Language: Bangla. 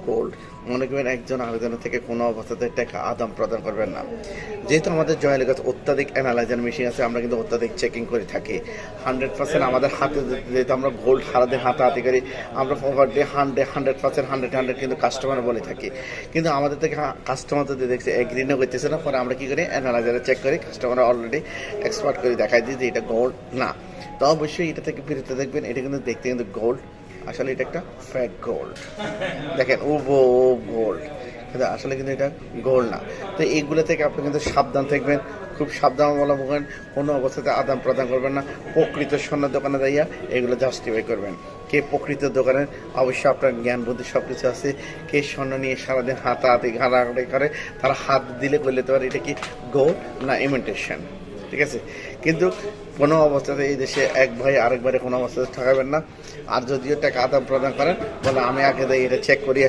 গোল্ড মনে করবেন একজন আরেকজনের থেকে কোনো অবস্থাতে টাকা আদান প্রদান করবেন না। যেহেতু আমাদের জয়েন্ট কাছে অত্যাধিক অ্যানালাইজার মেশিন আছে, আমরা কিন্তু অত্যাধিক চেকিং করে থাকি। 100% আমাদের হাতে, যেহেতু আমরা গোল্ড হারাতে হাতাহাতি করি, আমরা ওভার ডে 100% কিন্তু কাস্টমার বলে থাকি। কিন্তু আমাদের থেকে কাস্টমার যদি দেখছে এগ্রিনও করতেছে না, পরে আমরা কী করি, অ্যানালাইজারে চেক করি, কাস্টমার অলরেডি এক্সপার্ট করে দেখাই দিই যে এটা গোল্ড না। তো অবশ্যই এটা থেকে বিরত দেখবেন, এটা কিন্তু দেখতে কিন্তু গোল্ড, আসলে এটা একটা ফেক গোল্ড। দেখেন ও গোল্ড, কিন্তু আসলে কিন্তু এটা গোল্ড না। তো এইগুলো থেকে আপনি কিন্তু সাবধান থাকবেন, খুব সাবধানমূলক হবেন, কোনো অবস্থাতে আদান প্রদান করবেন না। প্রকৃত স্বর্ণের দোকানে যাইয়া এগুলো জাস্টিফাই করবেন। কে প্রকৃত দোকানে অবশ্যই আপনার জ্ঞান বুদ্ধি সব কিছু আছে। কে স্বর্ণ নিয়ে সারাদিন হাতাহাতি ঘাড়াঘাড়ি করে, তারা হাত দিলে বলতে পারে এটা কি গোল্ড না ইমিটেশন, ঠিক আছে? কিন্তু কোনো অবস্থাতে এই দেশে এক ভাই আরেক ভাইয়ের কোনো অবস্থাতে ঠকাবেন না। আর যদিও টাকা আদান প্রদান করেন, বলে আমি আগে এটা চেক করি